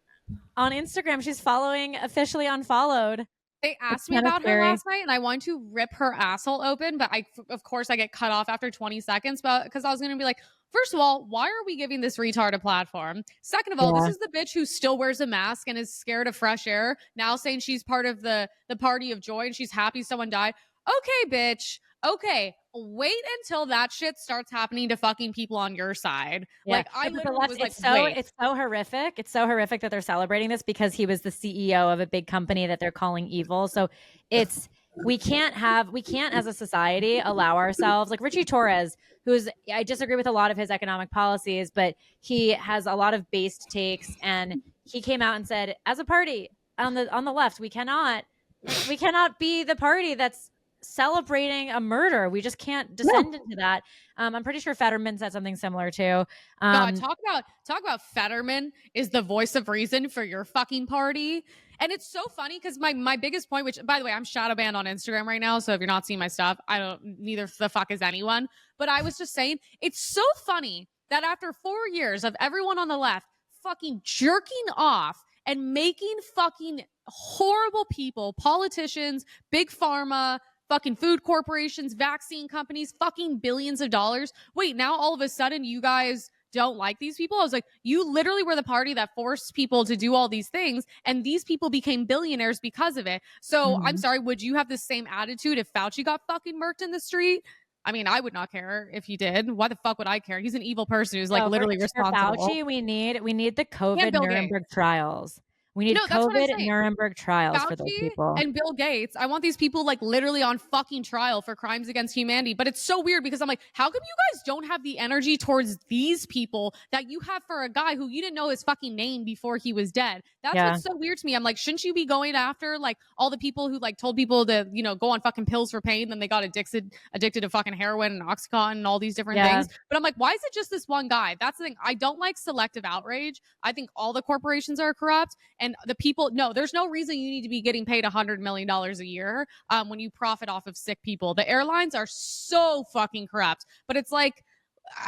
on Instagram. She's following officially unfollowed. They asked me about her last night and I wanted to rip her asshole open, but of course I get cut off after 20 seconds, but because I was going to be like, first of all, why are we giving this retard a platform? Second of all, this is the bitch who still wears a mask and is scared of fresh air, now saying she's part of the party of joy and she's happy someone died. Okay, bitch. Okay, wait until that shit starts happening to fucking people on your side. Yeah. Like I literally was like, it's so horrific. It's so horrific that they're celebrating this because he was the CEO of a big company that they're calling evil. So we can't as a society allow ourselves like Richie Torres, I disagree with a lot of his economic policies, but he has a lot of based takes, and he came out and said, as a party on the left, we cannot be the party that's celebrating a murder. We just can't descend into that. I'm pretty sure Fetterman said something similar too. God, talk about Fetterman is the voice of reason for your fucking party. And it's so funny because my biggest point, which by the way, I'm shadow banned on Instagram right now. So if you're not seeing my stuff, neither the fuck is anyone. But I was just saying, it's so funny that after 4 years of everyone on the left fucking jerking off and making fucking horrible people, politicians, big pharma, fucking food corporations, vaccine companies, fucking billions of dollars. Wait, now all of a sudden you guys don't like these people? I was like, you literally were the party that forced people to do all these things, and these people became billionaires because of it. So I'm sorry, would you have the same attitude if Fauci got fucking murked in the street? I mean, I would not care if he did. Why the fuck would I care? He's an evil person who's like literally responsible. Fauci, we need the COVID Nuremberg trials. We need No, that's what I'm COVID saying. Nuremberg trials for those Fauci people. and Bill Gates, I want these people like literally on fucking trial for crimes against humanity. But it's so weird because I'm like, how come you guys don't have the energy towards these people that you have for a guy who you didn't know his fucking name before he was dead? That's Yeah. what's so weird to me. I'm like, shouldn't you be going after like all the people who like told people to, you know, go on fucking pills for pain, then they got addicted to fucking heroin and Oxycontin and all these different Yeah. things. But I'm like, why is it just this one guy? That's the thing. I don't like selective outrage. I think all the corporations are corrupt. And the people, no, there's no reason you need to be getting paid $100 million a year when you profit off of sick people. The airlines are so fucking corrupt, but it's like,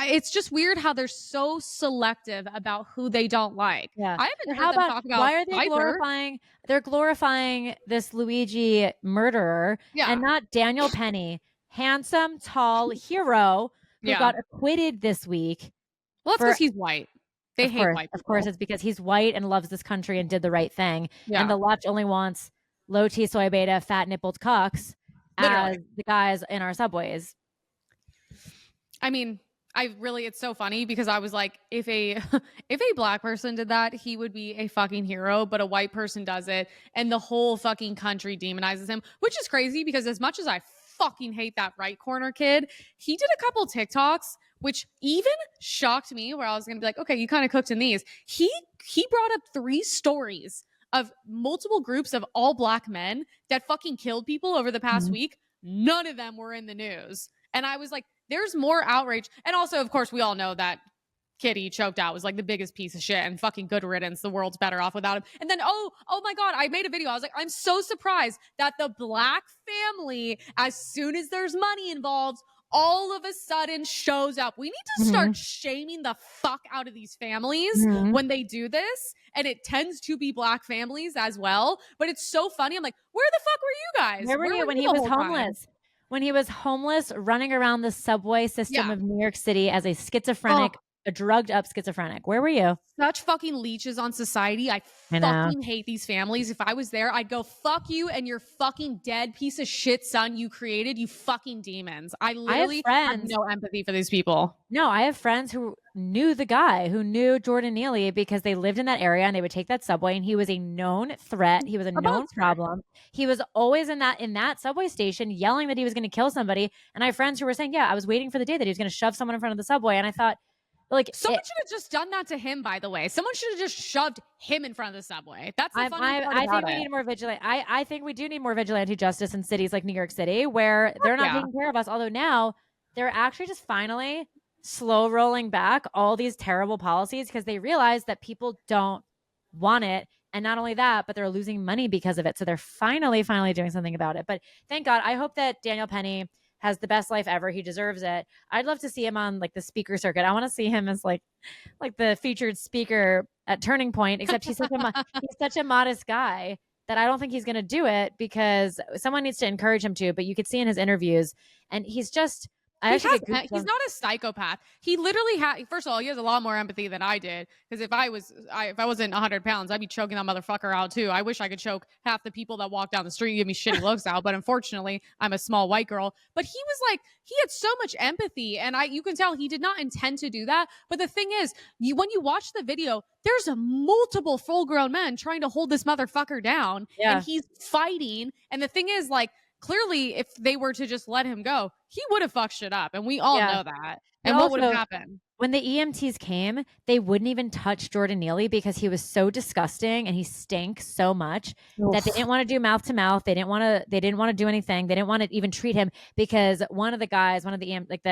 it's just weird how they're so selective about who they don't like. Yeah. I Or haven't how heard them about, talk about why are they Pfizer. they're glorifying this Luigi murderer Yeah. and not Daniel Penny, handsome, tall hero who Yeah. got acquitted this week. Well, that's For, because he's white. They hate white of people. course, it's because he's white and loves this country and did the right thing. Yeah. And the left only wants low T soy beta, fat nippled cucks Literally. as the guys in our subways. I mean, it's so funny because I was like, if a if a black person did that, he would be a fucking hero, but a white person does it and the whole fucking country demonizes him, which is crazy because as much as I fucking hate that right corner kid, he did a couple TikToks which even shocked me where I was going to be like, okay, you kind of cooked in these. He brought up 3 stories of multiple groups of all black men that fucking killed people over the past week. None of them were in the news. And I was like, there's more outrage. And also, of course, we all know that Kitty choked out was like the biggest piece of shit and fucking good riddance. The world's better off without him. And then, oh my God, I made a video. I was like, I'm so surprised that the black family, as soon as there's money involved, all of a sudden shows up. We need to start shaming the fuck out of these families when they do this. And it tends to be black families as well. But it's so funny. I'm like, where the fuck were you guys? Where were you when he was homeless? When he was homeless, running around the subway system of New York City as a schizophrenic, a drugged up schizophrenic. Where were you? Such fucking leeches on society. I fucking hate these families. If I was there, I'd go, fuck you and your fucking dead piece of shit son you created, you fucking demons. I literally have no empathy for these people. No, I have friends who knew the guy, who knew Jordan Neely because they lived in that area and they would take that subway and he was a known threat. He was a known problem. He was always in that subway station yelling that he was going to kill somebody. And I have friends who were saying, yeah, I was waiting for the day that he was going to shove someone in front of the subway. And I thought, like, someone should have just done that to him, by the way. Someone should have just shoved him in front of the subway. That's the funny part I about think we need more vigilante. I think we do need more vigilante justice in cities like New York City where they're not taking care of us. Although now they're actually just finally slow rolling back all these terrible policies because they realize that people don't want it. And not only that, but they're losing money because of it. So they're finally doing something about it. But thank God. I hope that Daniel Penny has the best life ever. He deserves it. I'd love to see him on like the speaker circuit. I want to see him as like the featured speaker at Turning Point, except he's such a modest guy that I don't think he's going to do it because someone needs to encourage him to, but you could see in his interviews and he's just, he's not a psychopath. He literally first of all, he has a lot more empathy than I did. Because if I wasn't 100 pounds, I'd be choking that motherfucker out too. I wish I could choke half the people that walk down the street and give me shitty looks out. But unfortunately, I'm a small white girl. But he was like, he had so much empathy. And you can tell he did not intend to do that. But the thing is, when you watch the video, there's a multiple full grown men trying to hold this motherfucker down. Yeah. And he's fighting. And the thing is, like, clearly, if they were to just let him go, he would have fucked shit up. And we all know that. And what would have happened? When the EMTs came, they wouldn't even touch Jordan Neely because he was so disgusting and he stank so much that they didn't want to do mouth to mouth. They didn't want to do anything. They didn't want to even treat him because I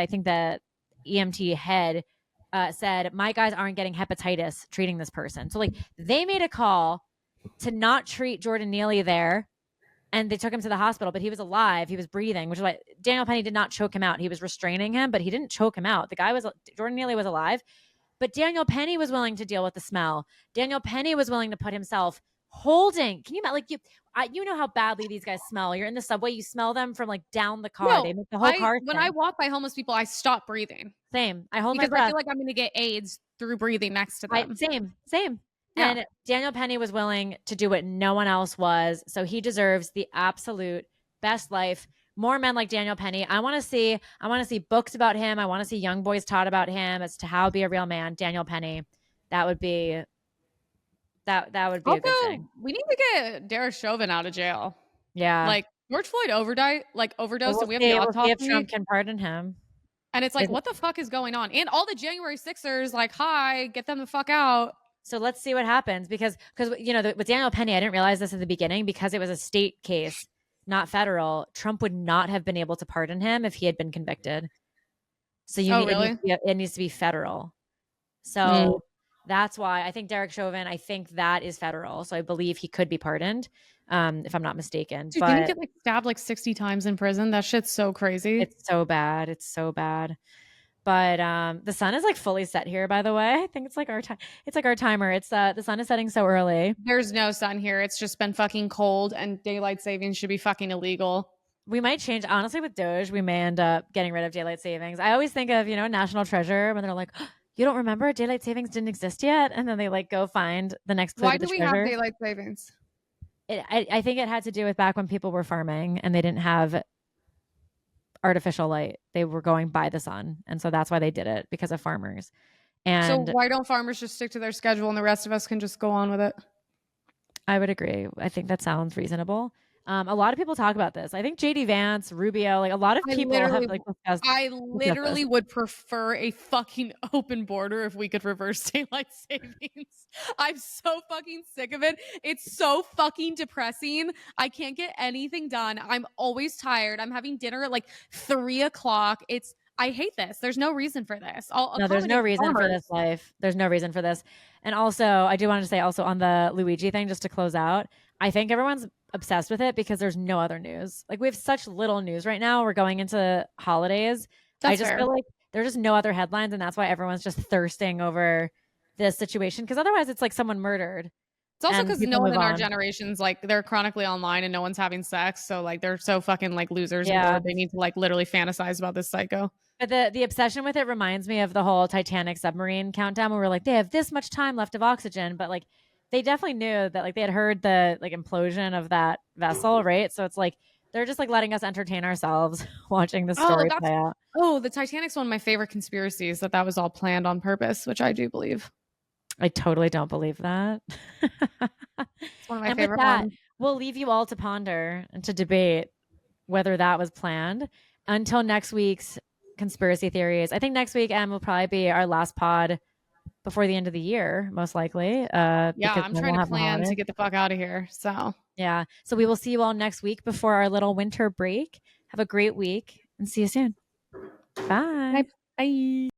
think the EMT head said, my guys aren't getting hepatitis treating this person. So like they made a call to not treat Jordan Neely there. And they took him to the hospital, but he was alive. He was breathing, which is why Daniel Penny did not choke him out. He was restraining him, but he didn't choke him out. Jordan Neely was alive, but Daniel Penny was willing to deal with the smell. Daniel Penny was willing to put himself holding. Can you imagine? Like you know how badly these guys smell. You're in the subway, you smell them from like down the car. No, they make the whole car. When I walk by homeless people, I stop breathing. Same. I hold because my breath. I feel like I'm going to get AIDS through breathing next to them. Same. Yeah. And Daniel Penny was willing to do what no one else was. So he deserves the absolute best life. More men like Daniel Penny. I want to see books about him. I want to see young boys taught about him as to how to be a real man. Daniel Penny. That would be That would be a Also, good thing. we need to get Derek Chauvin out of jail. Yeah. Like George Floyd overdosed, and we have the We'll see if autopsy. Trump can pardon him. And it's like, what the fuck is going on? And all the January 6ers, like, hi, get them the fuck out. So let's see what happens because you know with Daniel Penny, I didn't realize this at the beginning because it was a state case, not federal. Trump would not have been able to pardon him if he had been convicted. So Really? it needs to be federal. So that's why I think Derek Chauvin, I think that is federal. So I believe he could be pardoned, if I'm not mistaken. Dude, but didn't he get like stabbed like 60 times in prison? That shit's so crazy. it's so bad. It's so bad. But the sun is like fully set here, by the way. I think it's like our time. It's like our timer. It's the sun is setting so early. There's no sun here. It's just been fucking cold, and daylight savings should be fucking illegal. We might change. Honestly, with Doge, we may end up getting rid of daylight savings. I always think of, National Treasure when they're like, oh, you don't remember daylight savings didn't exist yet? And then they like go find the next clue. Why do we have daylight savings? I think it had to do with back when people were farming and they didn't have artificial light. They were going by the sun. And so that's why they did it, because of farmers. And so why don't farmers just stick to their schedule and the rest of us can just go on with it? I would agree. I think that sounds reasonable. A lot of people talk about this. I think JD Vance, Rubio, like a lot of people have like discussed. I literally would prefer a fucking open border if we could reverse daylight savings. I'm so fucking sick of it. It's so fucking depressing. I can't get anything done. I'm always tired. I'm having dinner at like 3:00. I hate this. There's no reason for this. No, there's no reason for this life. There's no reason for this. And also, I do want to say also on the Luigi thing, just to close out, I think everyone's obsessed with it because there's no other news. Like we have such little news right now. We're going into holidays. I just feel like there's just no other headlines, and that's why everyone's just thirsting over this situation. Because otherwise, it's like someone murdered. It's also because no one in our generation's like they're chronically online and no one's having sex, so like they're so fucking like losers and bored. They need to like literally fantasize about this psycho. But the obsession with it reminds me of the whole Titanic submarine countdown where we're like, they have this much time left of oxygen, but like they definitely knew that like they had heard the like implosion of that vessel, right? So it's like they're just like letting us entertain ourselves watching the story play out. Oh, the Titanic's one of my favorite conspiracies, that was all planned on purpose, which I do believe. I totally don't believe that. It's one of my favorite ones. We'll leave you all to ponder and to debate whether that was planned until next week's conspiracy theories. I think next week, will probably be our last pod before the end of the year, most likely. Yeah, I'm trying to plan to get the fuck out of here. So yeah. So we will see you all next week before our little winter break. Have a great week and see you soon. Bye. Bye.